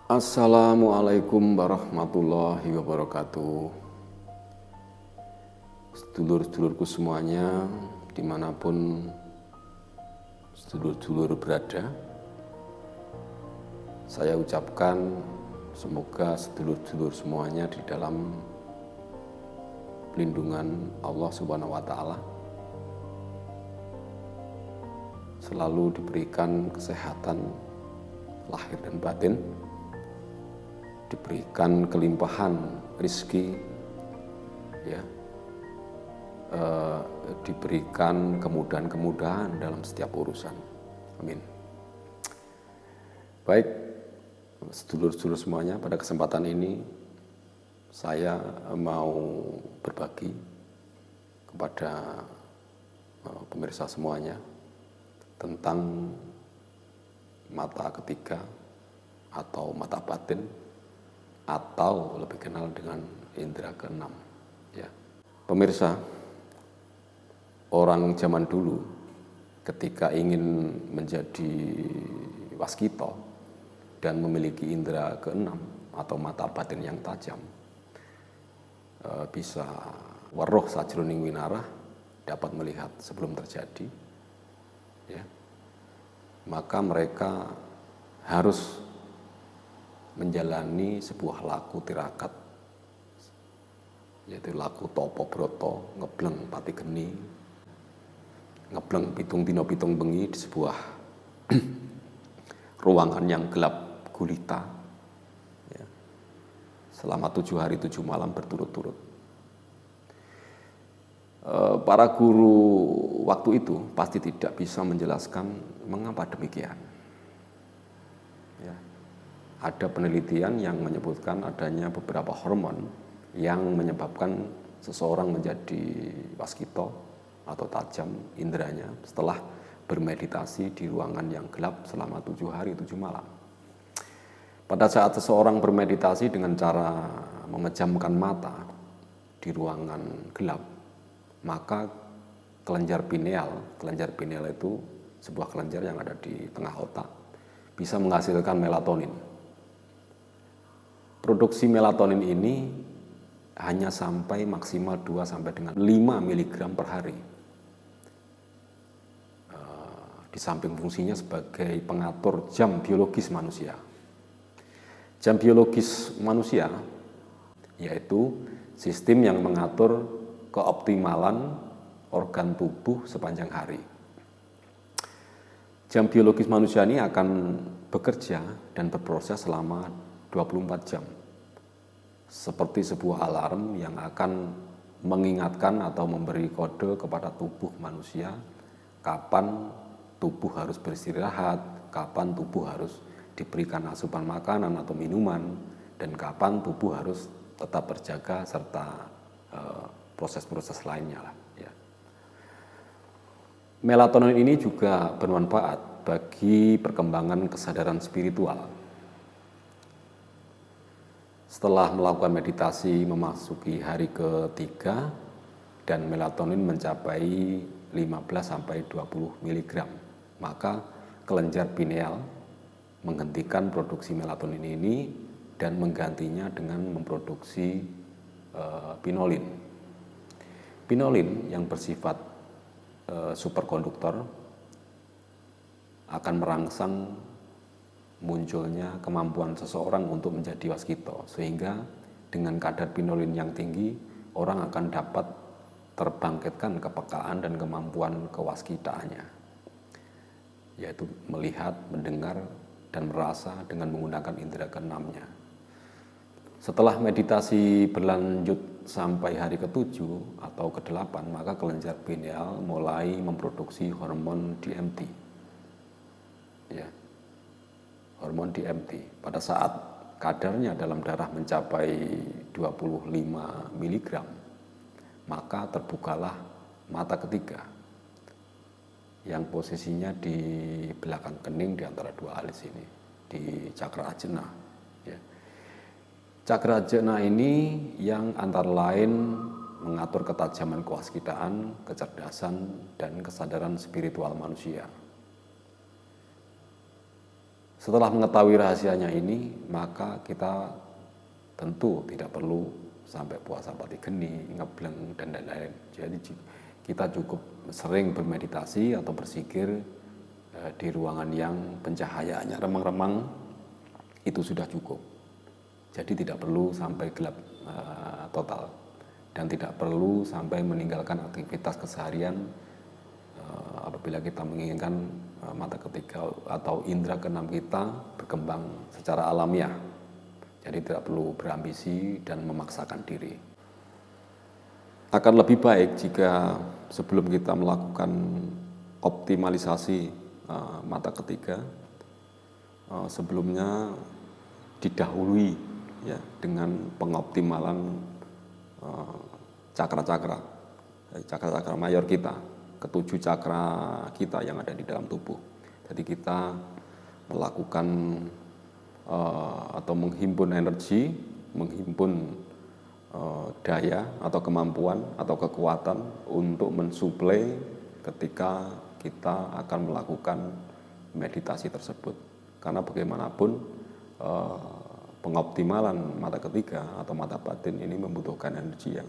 Assalamualaikum warahmatullahi wabarakatuh. Sedulur-sedulurku semuanya, dimanapun sedulur-sedulur berada, saya ucapkan semoga sedulur-sedulur semuanya di dalam lindungan Allah Subhanahu wa Ta'ala selalu diberikan kesehatan lahir dan batin, diberikan kelimpahan rizki, diberikan kemudahan-kemudahan dalam setiap urusan. Amin. Baik, sedulur-sedulur semuanya, pada kesempatan ini saya mau berbagi kepada pemirsa semuanya tentang mata ketiga atau mata batin, atau lebih kenal dengan indera keenam. Ya. Pemirsa, orang zaman dulu ketika ingin menjadi waskito dan memiliki indera keenam atau mata batin yang tajam, bisa waroh sajroning winarah, dapat melihat sebelum terjadi, ya, maka mereka harus menjalani sebuah laku tirakat, yaitu laku topo broto, ngebleng pati geni, ngebleng pitung dino pitung bengi di sebuah ruangan yang gelap gulita, ya, selama 7 hari 7 malam berturut-turut. Para guru waktu itu pasti tidak bisa menjelaskan mengapa demikian. Ya. Ada penelitian yang menyebutkan adanya beberapa hormon yang menyebabkan seseorang menjadi waskito atau tajam inderanya setelah bermeditasi di ruangan yang gelap selama 7 hari 7 malam. Pada saat seseorang bermeditasi dengan cara memejamkan mata di ruangan gelap, maka kelenjar pineal itu sebuah kelenjar yang ada di tengah otak, bisa menghasilkan melatonin. Produksi melatonin ini hanya sampai maksimal 2 sampai dengan 5 mg per hari. Di samping fungsinya sebagai pengatur jam biologis manusia. Jam biologis manusia yaitu sistem yang mengatur keoptimalan organ tubuh sepanjang hari. Jam biologis manusia ini akan bekerja dan berproses selama 24 jam. Seperti sebuah alarm yang akan mengingatkan atau memberi kode kepada tubuh manusia kapan tubuh harus beristirahat, kapan tubuh harus diberikan asupan makanan atau minuman, dan kapan tubuh harus tetap berjaga serta proses-proses lainnya lah. Ya. Melatonin ini juga bermanfaat bagi perkembangan kesadaran spiritual. Setelah melakukan meditasi memasuki hari ketiga dan melatonin mencapai 15-20 mg, maka kelenjar pineal menghentikan produksi melatonin ini dan menggantinya dengan memproduksi pinolin. Pinolin yang bersifat superkonduktor akan merangsang munculnya kemampuan seseorang untuk menjadi waskito, sehingga dengan kadar pinolin yang tinggi orang akan dapat terbangkitkan kepekaan dan kemampuan kewaskitaannya, yaitu melihat, mendengar, dan merasa dengan menggunakan indera keenamnya. Setelah meditasi berlanjut sampai hari ke-7 atau ke-8, maka kelenjar pineal mulai memproduksi hormon DMT. Ya. Hormon DMT. Pada saat kadarnya dalam darah mencapai 25 mg, maka terbukalah mata ketiga yang posisinya di belakang kening di antara dua alis ini, di cakra ajna. Ya. Cakra ajna ini yang antara lain mengatur ketajaman kewaskitaan, kecerdasan, dan kesadaran spiritual manusia. Setelah mengetahui rahasianya ini, maka kita tentu tidak perlu sampai puasa pati geni, ngebleng, dan lain-lain. Jadi kita cukup sering bermeditasi atau berzikir di ruangan yang pencahayaannya remang-remang, itu sudah cukup. Jadi tidak perlu sampai gelap total, dan tidak perlu sampai meninggalkan aktivitas keseharian apabila kita menginginkan mata ketiga atau indera keenam kita berkembang secara alamiah. Jadi tidak perlu berambisi dan memaksakan diri. Akan lebih baik jika sebelum kita melakukan optimalisasi mata ketiga, sebelumnya didahului ya dengan pengoptimalan cakra-cakra mayor kita, ketujuh cakra kita yang ada di dalam tubuh. Jadi kita melakukan atau menghimpun energi, menghimpun daya atau kemampuan atau kekuatan untuk mensuplai ketika kita akan melakukan meditasi tersebut. Karena bagaimanapun pengoptimalan mata ketiga atau mata batin ini membutuhkan energi yang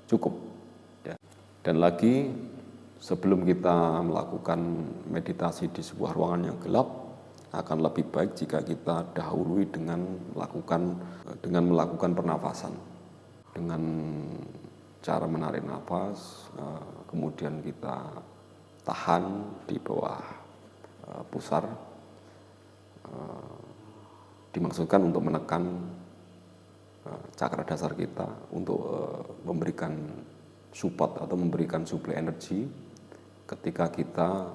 cukup. Ya. Dan lagi sebelum kita melakukan meditasi di sebuah ruangan yang gelap, akan lebih baik jika kita dahului dengan melakukan pernafasan, dengan cara menarik nafas, kemudian kita tahan di bawah pusar, dimaksudkan untuk menekan cakra dasar kita untuk memberikan support atau memberikan suplai energi ketika kita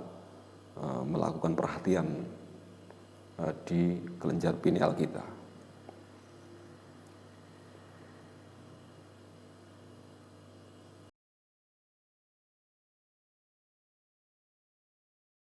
melakukan perhatian di kelenjar pineal kita.